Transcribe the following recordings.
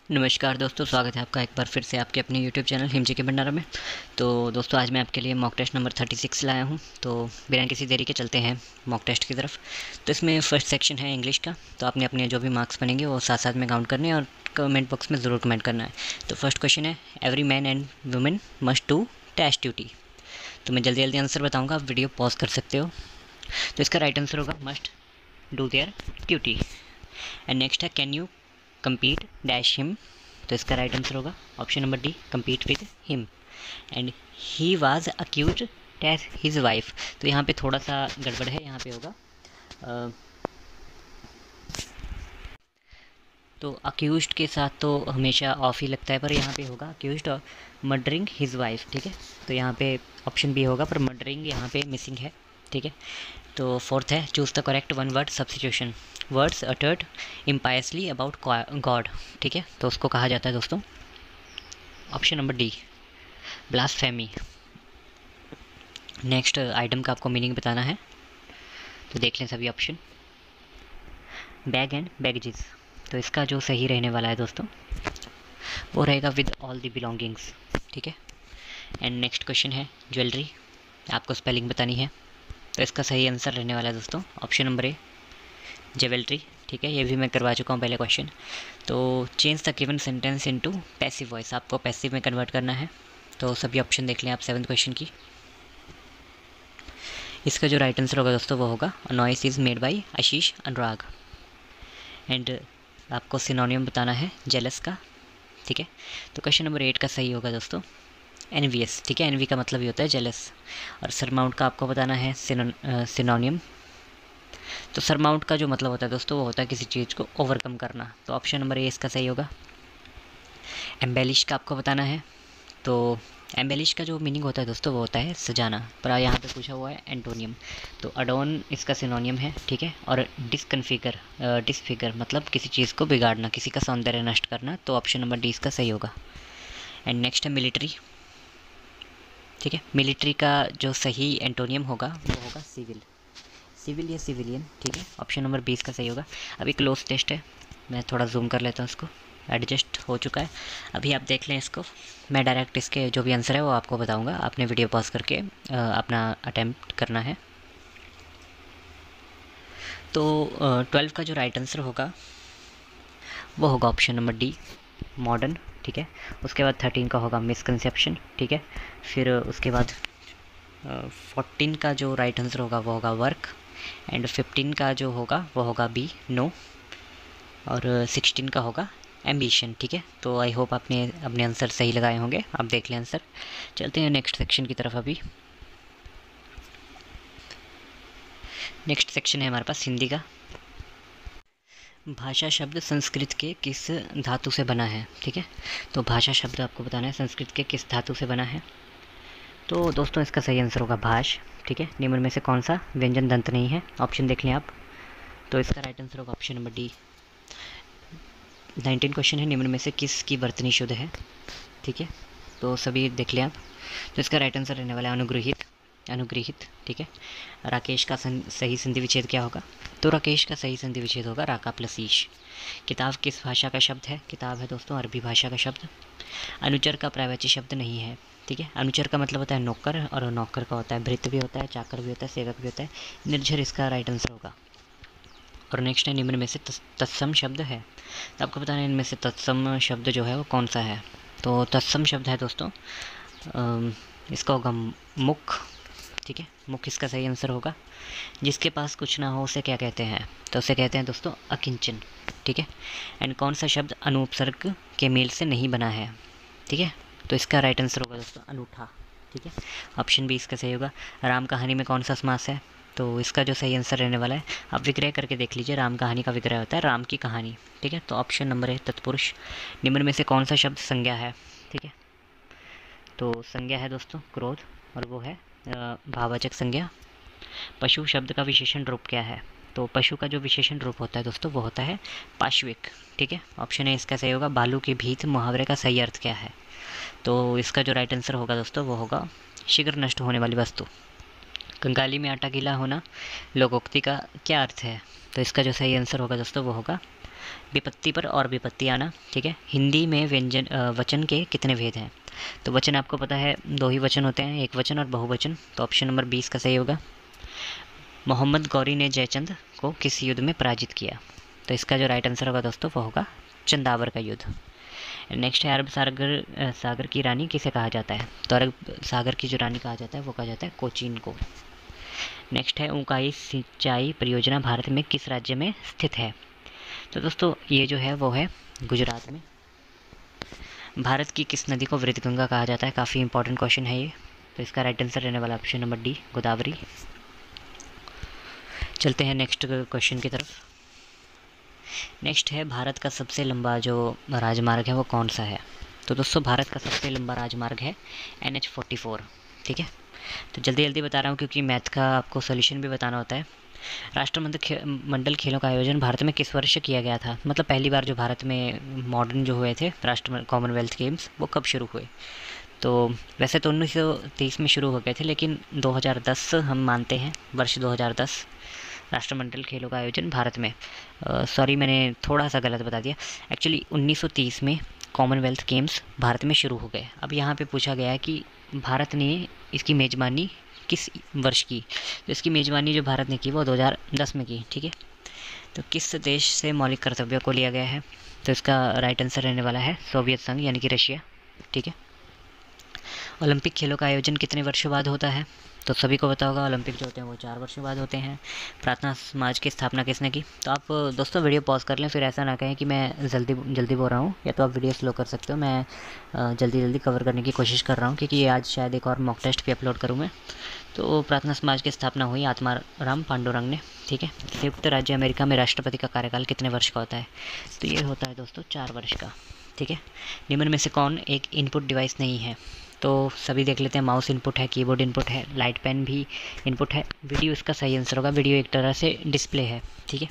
नमस्कार दोस्तों, स्वागत है आपका एक बार फिर से आपके अपने यूट्यूब चैनल हिमजी के भंडारा में। तो दोस्तों, आज मैं आपके लिए मॉक टेस्ट नंबर 36 लाया हूं। तो बिना किसी देरी के चलते हैं मॉक टेस्ट की तरफ। तो इसमें फर्स्ट सेक्शन है इंग्लिश का। तो आपने अपने जो भी मार्क्स बनेंगे वो साथ साथ में काउंट करने हैं और कमेंट बॉक्स में ज़रूर कमेंट करना है। तो फर्स्ट क्वेश्चन है, every man and women must do test duty. तो मैं जल्दी जल्दी आंसर बताऊँगा, आप वीडियो पॉज कर सकते हो। तो इसका राइट आंसर होगा must do their duty. And next है, can you compete dash him। तो इसका राइट आंसर होगा option number D, compete with him। And he was accuse dash his wife. तो यहाँ पे थोड़ा सा गड़बड़ है, यहाँ पे होगा तो अक्यूज्ड के साथ तो हमेशा ऑफ ही लगता है, पर यहाँ पे होगा अक्यूज्ड और मर्डरिंग हिज वाइफ। ठीक है, तो यहाँ पे ऑप्शन बी होगा, पर मर्डरिंग यहाँ पे मिसिंग है। ठीक है, तो फोर्थ है, choose the correct one word substitution, words uttered impiously about God. ठीक है, तो उसको कहा जाता है दोस्तों option number D, blasphemy. Next item का आपको मीनिंग बताना है, तो देख लें सभी ऑप्शन। Bag and baggages. तो इसका जो सही रहने वाला है दोस्तों वो रहेगा विद ऑल द बिलोंगिंग्स। ठीक है, एंड नेक्स्ट क्वेश्चन है ज्वेलरी, आपको स्पेलिंग बतानी है। तो इसका सही आंसर रहने वाला है दोस्तों ऑप्शन नंबर ए, ज्वेलरी। ठीक है, ये भी मैं करवा चुका हूँ पहले क्वेश्चन। तो change the given sentence into passive voice, आपको पैसिव में कन्वर्ट करना है। तो सभी ऑप्शन देख लें आप सेवन्थ क्वेश्चन की। इसका जो राइट आंसर होगा दोस्तों वो होगा noise is made by Ashish Anurag. And आपको सिनोनियम बताना है जेलस का। ठीक है, तो क्वेश्चन नंबर 8 का सही होगा दोस्तों एनवियस। ठीक है, एनवी का मतलब ही होता है जेलस। और सरमाउंट का आपको बताना है सिनोनियम। तो सरमाउंट का जो मतलब होता है दोस्तों वो होता है किसी चीज़ को ओवरकम करना। तो ऑप्शन नंबर ए इसका सही होगा। एम्बेलिश का आपको बताना है। तो एम्बेलिश का जो मीनिंग होता है दोस्तों वो होता है सजाना, पर यहाँ पे पूछा हुआ है एंटोनियम। तो अडोन इसका सिनोनियम है। ठीक है, और डिसफिगर मतलब किसी चीज़ को बिगाड़ना, किसी का सौंदर्य नष्ट करना। तो ऑप्शन नंबर डी इसका सही होगा। एंड नेक्स्ट है मिलिट्री। ठीक है, मिलिट्री का जो सही एंटोनियम होगा वो होगा सिविल, सिविल या सिविलियन। ठीक है, ऑप्शन नंबर 20 का सही होगा। अभी क्लोज टेस्ट है, मैं थोड़ा जूम कर लेता हूँ इसको, एडजस्ट हो चुका है। अभी आप देख लें इसको, मैं डायरेक्ट इसके जो भी आंसर है वो आपको बताऊंगा, आपने वीडियो पॉज करके अपना अटैम्प्ट करना है। तो 12 का जो राइट आंसर होगा वो होगा ऑप्शन नंबर डी, मॉडर्न। ठीक है, उसके बाद 13 का होगा मिसकंसेप्शन। ठीक है, फिर उसके बाद 14 का जो राइट आंसर होगा वो होगा वर्क। एंड 15 का जो होगा वो होगा बी, नो। और 16 का होगा एम्बिशन। ठीक है, तो आई होप आपने अपने आंसर सही लगाए होंगे। आप देख लें आंसर। चलते हैं नेक्स्ट सेक्शन की तरफ। अभी नेक्स्ट सेक्शन है हमारे पास हिंदी का। भाषा शब्द संस्कृत के किस धातु से बना है। ठीक है, तो भाषा शब्द आपको बताना है संस्कृत के किस धातु से बना है। तो दोस्तों इसका सही आंसर होगा भाष। ठीक है, निम्न में से कौन सा व्यंजन दंत नहीं है, ऑप्शन देख लें आप। तो इसका राइट आंसर होगा ऑप्शन नंबर डी। 19 क्वेश्चन है, निम्न में से किसकी वर्तनी शुद्ध है। ठीक है, तो सभी देख लें आप। तो इसका राइट आंसर रहने वाला है अनुगृहित, अनुगृहित। ठीक है, राकेश का सही संधि विच्छेद क्या होगा। तो राकेश का सही संधि विच्छेद होगा राका प्लस ईश। किताब किस भाषा का शब्द है। किताब है दोस्तों अरबी भाषा का शब्द। अनुचर का पर्यायवाची शब्द नहीं है। ठीक है, अनुचर का मतलब होता है नौकर, और नौकर का होता है भृत्य भी होता है, चाकर भी होता है, सेवक भी होता है। निर्झर इसका राइट आंसर होगा। और नेक्स्ट है, निम्न में से तत्सम शब्द है। तो आपको बताना है इनमें से तत्सम शब्द जो है वो कौन सा है। तो तत्सम शब्द है दोस्तों इसका होगा मुख। ठीक है, मुख इसका सही आंसर होगा। जिसके पास कुछ ना हो उसे क्या कहते हैं, तो उसे कहते हैं दोस्तों अकिंचन। ठीक है, एंड कौन सा शब्द अनुपसर्ग के मेल से नहीं बना है। ठीक है, तो इसका राइट आंसर होगा दोस्तों अनूठा। ठीक है, ऑप्शन बी इसका सही होगा। राम कहानी में कौन सा समास है। तो इसका जो सही आंसर रहने वाला है, आप विग्रह करके देख लीजिए, राम कहानी का विग्रह होता है राम की कहानी। ठीक है, तो ऑप्शन नंबर है तत्पुरुष। निम्न में से कौन सा शब्द संज्ञा है। ठीक है, तो संज्ञा है दोस्तों क्रोध, और वो है भाववाचक संज्ञा। पशु शब्द का विशेषण रूप क्या है। तो पशु का जो विशेषण रूप होता है दोस्तों वो होता है पाश्विक। ठीक है, ऑप्शन ए इसका सही होगा। बालू के भीत मुहावरे का सही अर्थ क्या है। तो इसका जो राइट आंसर होगा दोस्तों वो होगा शीघ्र नष्ट होने वाली वस्तु। कंगाली में आटा गीला होना लोकोक्ति का क्या अर्थ है। तो इसका जो सही आंसर होगा दोस्तों वो होगा विपत्ति पर और विपत्ति आना, ठीक है। हिंदी में व्यंजन वचन के कितने भेद हैं? तो वचन आपको पता है 2 ही वचन होते हैं, एक वचन और बहुवचन। तो ऑप्शन नंबर 20 का सही होगा। मोहम्मद गौरी ने जयचंद को किस युद्ध में पराजित किया? तो इसका जो राइट आंसर होगा दोस्तों वो होगा चंदावर का युद्ध। नेक्स्ट है, अरब सागर की रानी किसे कहा जाता है? तो अरब सागर की जो रानी कहा जाता है वो कहा जाता है कोचीन को। नेक्स्ट है, ऊंकाई सिंचाई परियोजना भारत में किस राज्य में स्थित है? तो दोस्तों ये जो है वो है गुजरात में। भारत की किस नदी को वृद्धगंगा कहा जाता है? काफ़ी इंपॉर्टेंट क्वेश्चन है ये। तो इसका राइट आंसर रहने वाला ऑप्शन नंबर डी, गोदावरी। चलते हैं नेक्स्ट क्वेश्चन की तरफ। नेक्स्ट है, भारत का सबसे लंबा जो राजमार्ग है वो कौन सा है? तो दोस्तों भारत का सबसे लंबा राजमार्ग है NH44, ठीक है। तो जल्दी जल्दी बता रहा हूँ क्योंकि मैथ का आपको सोल्यूशन भी बताना होता है। राष्ट्रमंडल खेलों का आयोजन भारत में किस वर्ष किया गया था? मतलब पहली बार जो भारत में मॉडर्न जो हुए थे कॉमनवेल्थ गेम्स वो कब शुरू हुए? तो वैसे तो 1930 में शुरू हो गए थे, लेकिन 2010 हम मानते हैं, वर्ष 2010 राष्ट्रमंडल खेलों का आयोजन भारत में। सॉरी मैंने थोड़ा सा गलत बता दिया। एक्चुअली 1930 में कॉमनवेल्थ गेम्स भारत में शुरू हो गए। अब यहाँ पे पूछा गया है कि भारत ने इसकी मेज़बानी किस वर्ष की? तो इसकी मेज़बानी जो भारत ने की वो 2010 में की, ठीक है। तो किस देश से मौलिक कर्तव्यों को लिया गया है? तो इसका राइट आंसर रहने वाला है सोवियत संघ यानी कि रशिया, ठीक है। ओलंपिक खेलों का आयोजन कितने वर्षों बाद होता है? तो सभी को पता होगा ओलंपिक जो होते हैं वो 4 वर्षों बाद होते हैं। प्रार्थना समाज की स्थापना किसने की? तो आप दोस्तों वीडियो पॉज कर लें, फिर ऐसा ना कहें कि मैं जल्दी बोल रहा हूँ, या तो आप वीडियो स्लो कर सकते हो। मैं जल्दी कवर करने की कोशिश कर रहा हूँ क्योंकि आज शायद एक और मॉक टेस्ट भी अपलोड करूँ मैं। तो प्रार्थना समाज की स्थापना हुई आत्माराम पांडुरंग ने, ठीक है। संयुक्त राज्य अमेरिका में राष्ट्रपति का कार्यकाल कितने वर्ष का होता है? तो ये होता है दोस्तों 4 वर्ष का, ठीक है। निम्न में से कौन एक इनपुट डिवाइस नहीं है? तो सभी देख लेते हैं। माउस इनपुट है, कीबोर्ड इनपुट है, लाइट पेन भी इनपुट है, वीडियो इसका सही आंसर होगा। वीडियो एक तरह से डिस्प्ले है, ठीक है।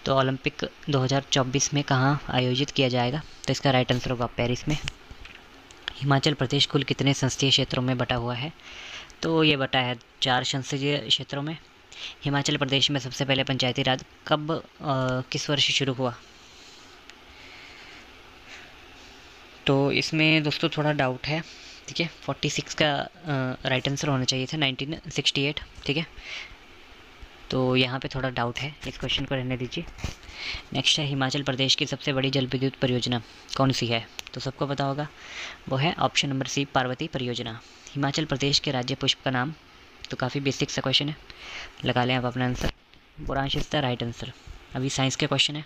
तो ओलंपिक 2024 में कहाँ आयोजित किया जाएगा? तो इसका राइट आंसर होगा पेरिस में। हिमाचल प्रदेश कुल कितने संसदीय क्षेत्रों में बटा हुआ है? तो ये बटा है 4 संसदीय क्षेत्रों में। हिमाचल प्रदेश में सबसे पहले पंचायती राज कब किस वर्ष शुरू हुआ? तो इसमें दोस्तों थोड़ा डाउट है, ठीक है। 46 का राइट आंसर होना चाहिए था, 1968, ठीक है। तो यहाँ पे थोड़ा डाउट है, इस क्वेश्चन को रहने दीजिए। नेक्स्ट है, हिमाचल प्रदेश की सबसे बड़ी जल विद्युत परियोजना कौन सी है? तो सबको पता होगा, वो है ऑप्शन नंबर सी, पार्वती परियोजना। हिमाचल प्रदेश के राज्य पुष्प का नाम? तो काफ़ी बेसिक सा क्वेश्चन है, लगा लें आप अपना आंसर। बुरांश इज द राइट आंसर। अभी साइंस के क्वेश्चन है।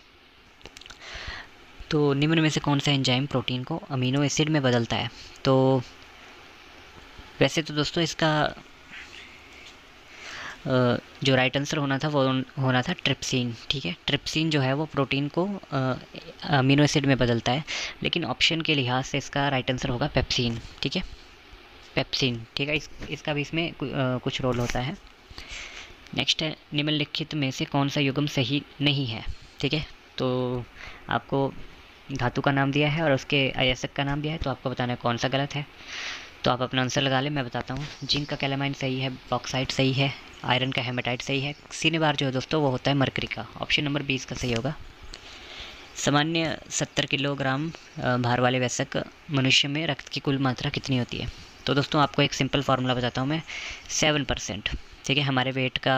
तो निम्न में से कौन सा एंजाइम प्रोटीन को अमीनो एसिड में बदलता है? तो वैसे तो दोस्तों इसका जो राइट आंसर होना था वो होना था ट्रिप्सिन, ठीक है। ट्रिप्सिन जो है वो प्रोटीन को अमीनो एसिड में बदलता है, लेकिन ऑप्शन के लिहाज से इसका राइट आंसर होगा पेप्सिन, ठीक है। पेप्सिन, ठीक है। इसका भी इसमें कुछ रोल होता है। नेक्स्ट है, निम्नलिखित में से कौन सा युग्म सही नहीं है? ठीक है, तो आपको धातु का नाम दिया है और उसके अयस्क का नाम दिया है, तो आपको बताना है कौन सा गलत है। तो आप अपना आंसर लगा लें, मैं बताता हूँ। जिंक का कैलामाइन सही है, बॉक्साइट सही है, आयरन का हेमेटाइट सही है, सिनेबार जो है दोस्तों वो होता है मरकरी का। ऑप्शन नंबर 20 का सही होगा। सामान्य 70 किलोग्राम भार वाले वयस्क मनुष्य में रक्त की कुल मात्रा कितनी होती है? तो दोस्तों आपको एक सिंपल फार्मूला बताता हूँ मैं, 7%, ठीक है। हमारे वेट का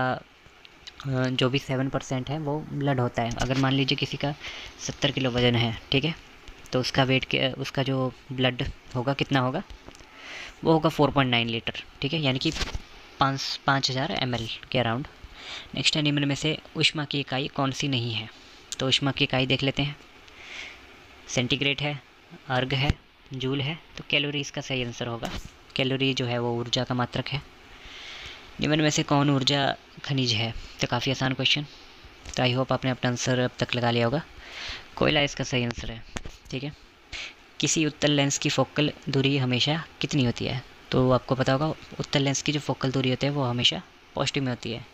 जो भी 7% है वो ब्लड होता है। अगर मान लीजिए किसी का 70 किलो वज़न है, ठीक है, तो उसका वेट के उसका जो ब्लड होगा कितना होगा, वो होगा 4.9 लीटर, ठीक है, यानी कि 5000 ml के अराउंड। नेक्स्ट है, निम्न में से ऊष्मा की इकाई कौन सी नहीं है? तो ऊष्मा की इकाई देख लेते हैं। सेंटीग्रेड है, अर्ग है, जूल है, तो कैलोरी इसका सही आंसर होगा। कैलोरी जो है वो ऊर्जा का मात्रक है। निम्न में से कौन ऊर्जा खनिज है? तो काफ़ी आसान क्वेश्चन, तो आई होप आपने अपना आंसर अब तक लगा लिया होगा। कोयला इसका सही आंसर है, ठीक है। किसी उत्तल लेंस की फोकल दूरी हमेशा कितनी होती है? तो आपको पता होगा उत्तल लेंस की जो फोकल दूरी होती है वो हमेशा पॉजिटिव में होती है।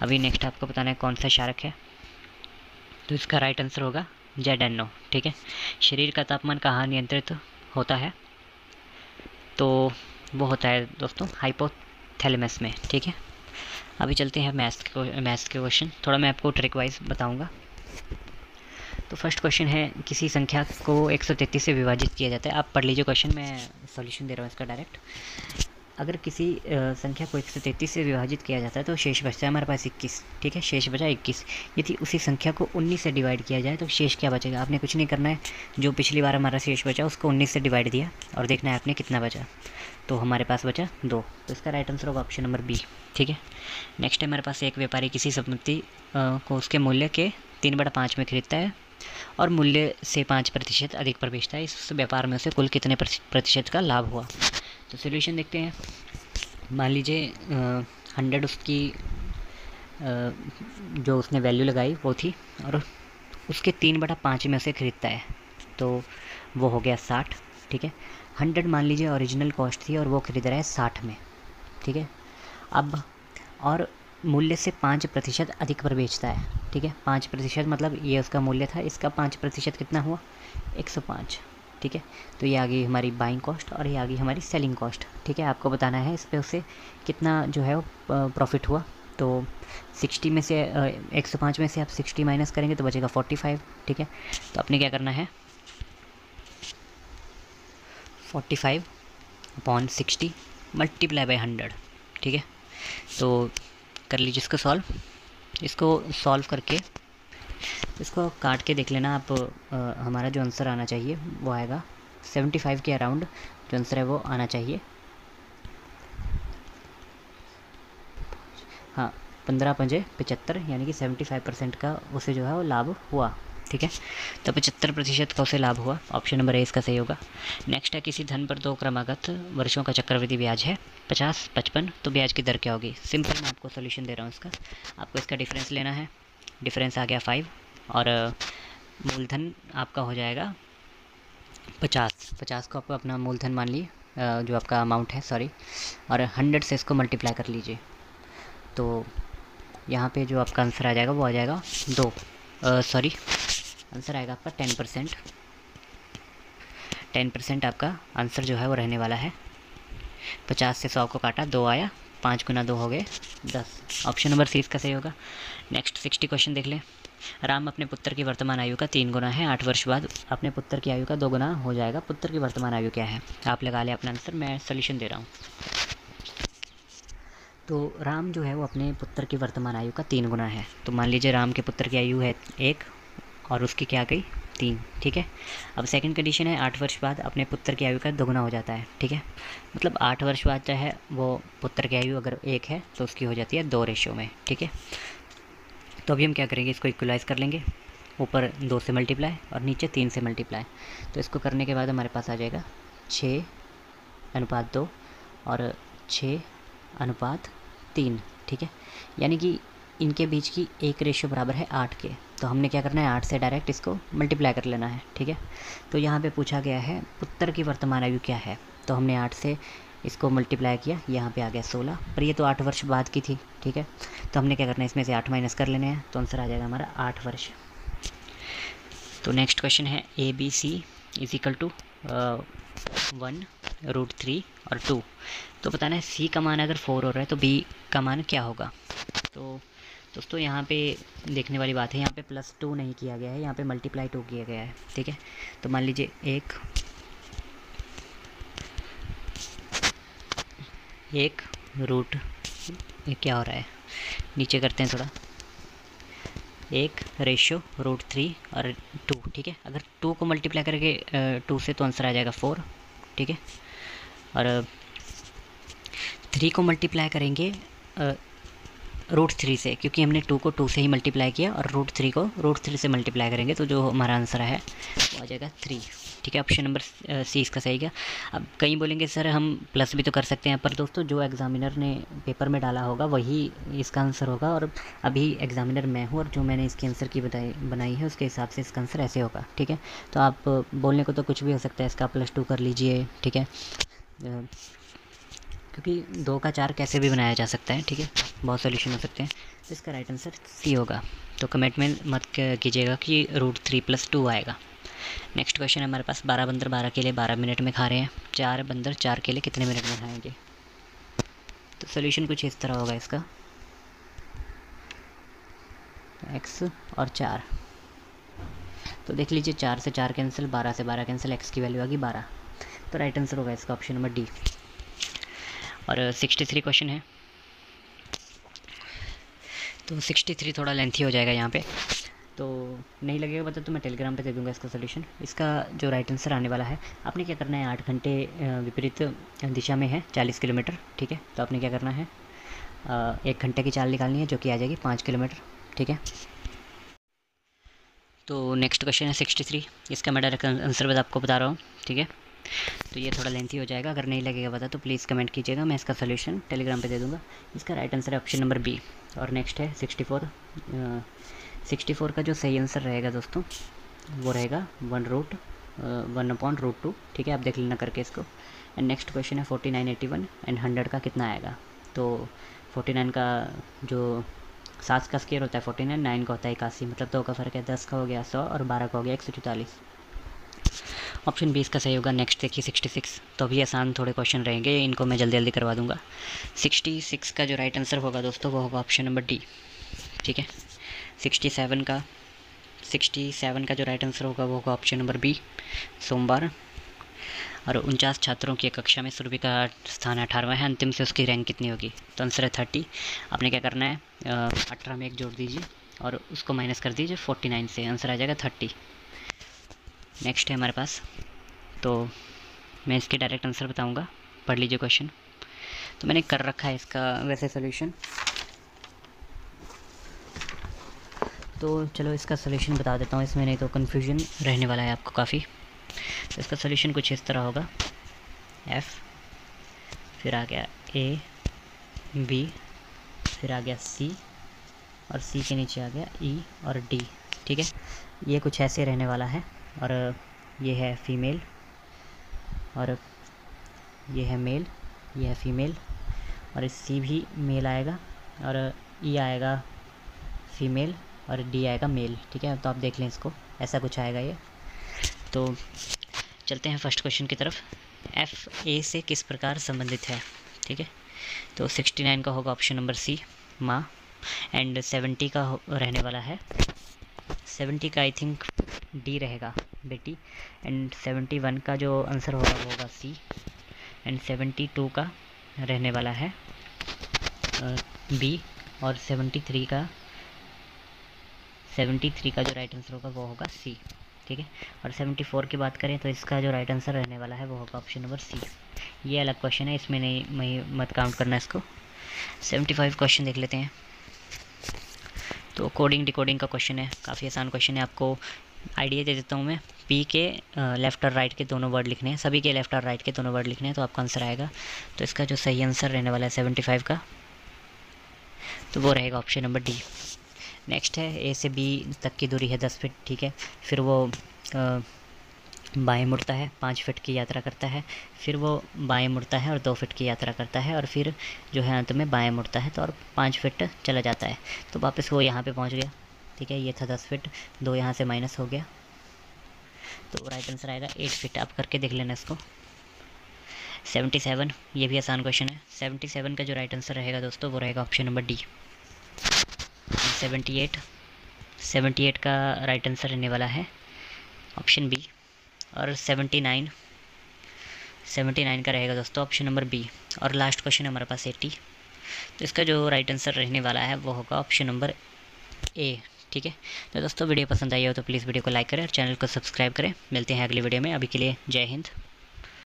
अभी नेक्स्ट आपको बताना है कौन सा क्षारक है, तो इसका राइट आंसर होगा ZNO, ठीक है। शरीर का तापमान कहाँ नियंत्रित होता है? तो वो होता है दोस्तों हाइपोथैलेमस में, ठीक है। अभी चलते हैं मैथ्स के क्वेश्चन। थोड़ा मैं आपको ट्रिक वाइज बताऊंगा। तो फर्स्ट क्वेश्चन है, किसी संख्या को 133 से विभाजित किया जाता है। आप पढ़ लीजिए क्वेश्चन, मैं सॉल्यूशन दे रहा हूँ इसका डायरेक्ट। अगर किसी संख्या को 133 से विभाजित किया जाता है तो शेष बचता है हमारे पास 21, ठीक है, शेष बचा 21। यदि उसी संख्या को 19 से डिवाइड किया जाए तो शेष क्या बचेगा? आपने कुछ नहीं करना है, जो पिछली बार हमारा शेष बचा उसको 19 से डिवाइड दिया और देखना है आपने कितना बचा। तो हमारे पास बचा 2, तो इसका राइट आंसर होगा ऑप्शन नंबर बी, ठीक है। नेक्स्ट है हमारे पास, एक व्यापारी किसी संपत्ति को उसके मूल्य के 3/5 में खरीदता है और मूल्य से 5% अधिक पर बेचता है। इस व्यापार में उसे कुल कितने प्रतिशत का लाभ हुआ? तो सोल्यूशन देखते हैं। मान लीजिए 100 उसकी जो उसने वैल्यू लगाई वो थी और उसके 3/5 में उसे ख़रीदता है, तो वो हो गया 60, ठीक है। 100 मान लीजिए ओरिजिनल कॉस्ट थी और वो खरीद रहा है 60 में, ठीक है। अब और मूल्य से 5% अधिक पर बेचता है, ठीक है। 5% मतलब ये उसका मूल्य था, इसका 5% कितना हुआ? 105, ठीक है। तो ये आ गई हमारी बाइंग कॉस्ट और ये आ गई हमारी सेलिंग कॉस्ट, ठीक है। आपको बताना है इस पे उसे कितना जो है वो प्रॉफिट हुआ। तो 60 में से 105 में से आप 60 माइनस करेंगे तो बचेगा 45, ठीक है। तो आपने क्या करना है, 45/60 मल्टीप्लाई बाय 100, ठीक है। तो कर लीजिए इसको सॉल्व। इसको सॉल्व करके इसको काट के देख लेना आप। हमारा जो आंसर आना चाहिए वो आएगा 75 के अराउंड, जो आंसर है वो आना चाहिए। हाँ, 15×5 = 75, यानी कि 75% का उसे जो है वो लाभ हुआ, ठीक है। तो 75% का उसे लाभ हुआ, ऑप्शन नंबर ए इसका सही होगा। नेक्स्ट है, किसी धन पर 2 क्रमागत वर्षों का चक्रवृद्धि ब्याज है 50, 55, तो ब्याज की दर क्या होगी? सिंपल, मैं आपको सोल्यूशन दे रहा हूँ इसका। आपको इसका डिफरेंस लेना है, डिफरेंस आ गया 5 और मूलधन आपका हो जाएगा 50 को आपको अपना मूलधन मान लिए, जो आपका अमाउंट है, सॉरी, और 100 से इसको मल्टीप्लाई कर लीजिए। तो यहाँ पे जो आपका आंसर आ जाएगा वो आ जाएगा 2, सॉरी, आंसर आएगा आपका 10%। 10% आपका आंसर जो है वो रहने वाला है। 50 से 100 को काटा, 2 आया, 5 × 2 हो गए 10, ऑप्शन नंबर सी इसका सही होगा। नेक्स्ट 60 क्वेश्चन देख लें। राम अपने पुत्र की वर्तमान आयु का 3 गुना है, 8 वर्ष बाद अपने पुत्र की आयु का 2 गुना हो जाएगा। पुत्र की वर्तमान आयु क्या है? आप लगा लें अपना आंसर, मैं सोल्यूशन दे रहा हूँ। तो राम जो है वो अपने पुत्र की वर्तमान आयु का 3 गुना है। तो मान लीजिए राम के पुत्र की आयु है 1 और उसकी क्या गई 3, ठीक है। अब सेकंड कंडीशन है 8 वर्ष बाद अपने पुत्र की आयु का 2 गुना हो जाता है, ठीक है। मतलब 8 वर्ष बाद जो है वो पुत्र की आयु अगर 1 है तो उसकी हो जाती है 2 रेशियो में, ठीक है। तो अभी हम क्या करेंगे, इसको इक्वलाइज़ कर लेंगे, ऊपर 2 से मल्टीप्लाई और नीचे 3 से मल्टीप्लाई। तो इसको करने के बाद हमारे पास आ जाएगा 6:2 और 6:3, ठीक है। यानी कि इनके बीच की एक रेशियो बराबर है 8 के। तो हमने क्या करना है, 8 से डायरेक्ट इसको मल्टीप्लाई कर लेना है, ठीक है। तो यहाँ पे पूछा गया है पुत्र की वर्तमान आयु क्या है, तो हमने 8 से इसको मल्टीप्लाई किया, यहाँ पे आ गया 16, पर ये तो 8 वर्ष बाद की थी, ठीक है। तो हमने क्या करना है, इसमें से 8 माइनस कर लेने हैं, तो आंसर आ जाएगा हमारा 8 वर्ष। तो नेक्स्ट क्वेश्चन है, ABC = 1√3 और 2। तो बताना है C का मान अगर 4 हो रहा है तो B का मान क्या होगा। तो दोस्तों यहाँ पे देखने वाली बात है, यहाँ पे +2 नहीं किया गया है, यहाँ पे मल्टीप्लाई 2 किया गया है, ठीक है। तो मान लीजिए 1 रूट, ये क्या हो रहा है, नीचे करते हैं थोड़ा, 1/√3 और 2, ठीक है। अगर 2 को मल्टीप्लाई करके 2 से तो आंसर आ जाएगा 4, ठीक है। और 3 को मल्टीप्लाई करेंगे √3 से, क्योंकि हमने 2 को 2 से ही मल्टीप्लाई किया, और √3 को √3 से मल्टीप्लाई करेंगे तो जो हमारा आंसर है वो आ जाएगा 3, ठीक है। ऑप्शन नंबर सी इसका सही गया। अब कहीं बोलेंगे सर हम प्लस भी तो कर सकते हैं, पर दोस्तों जो एग्जामिनर ने पेपर में डाला होगा वही इसका आंसर होगा, और अभी एग्जामिनर मैं हूँ और जो मैंने इसके आंसर की बनाई है उसके हिसाब से इसका आंसर ऐसे होगा, ठीक है। तो आप बोलने को तो कुछ भी हो सकता है, इसका +2 कर लीजिए, ठीक है, क्योंकि 2 का 4 कैसे भी बनाया जा सकता है, ठीक है, बहुत सोल्यूशन हो सकते हैं। तो इसका राइट आंसर सी होगा। तो कमेंट में मत कीजिएगा कि √3 + 2 आएगा। नेक्स्ट क्वेश्चन है हमारे पास, 12 बंदर 12 केले 12 मिनट में खा रहे हैं, 4 बंदर 4 केले कितने मिनट में खाएंगे। तो सोल्यूशन कुछ इस तरह होगा इसका, x और 4, तो देख लीजिए 4 से 4 कैंसिल, 12 से 12 कैंसिल, x की वैल्यू आ गई 12। तो राइट आंसर होगा इसका ऑप्शन नंबर डी। और 63 क्वेश्चन है, तो 63 थोड़ा लेंथी हो जाएगा यहाँ पे, तो नहीं लगेगा पता तो मैं टेलीग्राम पे दे दूँगा इसका सोल्यूशन। इसका जो राइट आंसर आने वाला है, आपने क्या करना है, 8 घंटे विपरीत दिशा में है 40 किलोमीटर, ठीक है। तो आपने क्या करना है, 1 घंटे की चाल निकालनी है जो कि आ जाएगी 5 किलोमीटर, ठीक है। तो नेक्स्ट क्वेश्चन है 63, इसका मैं डायरेक्ट आंसर बस आपको बता रहा हूँ, ठीक है। तो ये थोड़ा लेंथी हो जाएगा, अगर नहीं लगेगा पता तो प्लीज़ कमेंट कीजिएगा, मैं इसका सोल्यूशन टेलीग्राम पे दे दूँगा। इसका राइट आंसर है ऑप्शन नंबर बी। और नेक्स्ट है 64। 64 का जो सही आंसर रहेगा दोस्तों वो रहेगा 1/√2, ठीक है। आप देख लेना करके इसको। एंड नेक्स्ट क्वेश्चन है 49, 81 एंड 100 का कितना आएगा। तो 49 का जो 7 का स्केयर होता है 49, 9 का होता है 81, मतलब 2 का फ़र्क है, 10 का हो गया 100 और 12 का हो गया 144। ऑप्शन 20 का सही होगा। नेक्स्ट देखिए 66, तो अभी आसान थोड़े क्वेश्चन रहेंगे, इनको मैं जल्दी जल्दी करवा दूंगा। 66 का जो राइट आंसर होगा दोस्तों वो होगा ऑप्शन नंबर डी, ठीक है। 67 का जो राइट आंसर होगा वो होगा ऑप्शन नंबर बी, सोमवार। और 49 छात्रों की कक्षा में सुरभि का स्थान 18वां है, अंतिम से उसकी रैंक कितनी होगी। तो आंसर है 30। आपने क्या करना है, 18 में 1 जोड़ दीजिए और उसको माइनस कर दीजिए 49 से, आंसर आ जाएगा 30। नेक्स्ट है हमारे पास, तो मैं इसके डायरेक्ट आंसर बताऊंगा, पढ़ लीजिए क्वेश्चन। तो मैंने कर रखा है इसका वैसे सोल्यूशन, तो चलो इसका सोल्यूशन बता देता हूँ, इसमें नहीं तो कन्फ्यूजन रहने वाला है आपको काफ़ी। तो इसका सोल्यूशन कुछ इस तरह होगा, f, फिर आ गया a, b, फिर आ गया c, और c के नीचे आ गया e और d, ठीक है। ये कुछ ऐसे रहने वाला है, और ये है फीमेल, और ये है मेल, ये है फीमेल, और सी भी मेल आएगा, और ई आएगा फीमेल, और डी आएगा मेल, ठीक है। तो आप देख लें इसको, ऐसा कुछ आएगा ये। तो चलते हैं फर्स्ट क्वेश्चन की तरफ। एफ ए से किस प्रकार संबंधित है, ठीक है। तो 69 का होगा ऑप्शन नंबर सी, माँ। एंड 70 का रहने वाला है, 70 का आई थिंक डी रहेगा, बेटी। एंड 71 का जो आंसर होगा वो होगा सी। एंड 72 का रहने वाला है बी। और 73 का जो राइट आंसर होगा वो होगा सी, ठीक है। और 74 की बात करें तो इसका जो राइट आंसर रहने वाला है वो होगा ऑप्शन नंबर सी। ये अलग क्वेश्चन है, इसमें नहीं मत काउंट करना इसको। 75 क्वेश्चन देख लेते हैं। तो कोडिंग डिकोडिंग का क्वेश्चन है, काफ़ी आसान क्वेश्चन है। आपको आइडिया दे देता हूँ मैं, पी के लेफ़्ट और राइट के दोनों वर्ड लिखने हैं, सभी के लेफ़्ट और राइट के दोनों वर्ड लिखने हैं, तो आपका आंसर आएगा। तो इसका जो सही आंसर रहने वाला है 75 का, तो वो रहेगा ऑप्शन नंबर डी। नेक्स्ट है ए से बी तक की दूरी है 10 फीट, ठीक है। फिर वो बाएं मुड़ता है, 5 फीट की यात्रा करता है, फिर वो बाएं मुड़ता है और 2 फीट की यात्रा करता है, और फिर जो है अंत में बाएं मुड़ता है तो और 5 फीट चला जाता है। तो वापस वो यहाँ पे पहुँच गया, ठीक है। ये था 10 फीट, 2 यहाँ से माइनस हो गया, तो राइट आंसर आएगा 8 फीट। आप करके देख लेना इसको। 77, ये भी आसान क्वेश्चन है। 77 का जो राइट आंसर रहेगा दोस्तों वो रहेगा ऑप्शन नंबर डी। 78 का राइट आंसर रहने वाला है ऑप्शन बी। और 79 का रहेगा दोस्तों ऑप्शन नंबर बी। और लास्ट क्वेश्चन है हमारे पास 80, तो इसका जो राइट आंसर रहने वाला है वो होगा ऑप्शन नंबर ए, ठीक है। तो दोस्तों वीडियो पसंद आई हो तो प्लीज़ वीडियो को लाइक करें और चैनल को सब्सक्राइब करें। मिलते हैं अगली वीडियो में, अभी के लिए जय हिंद।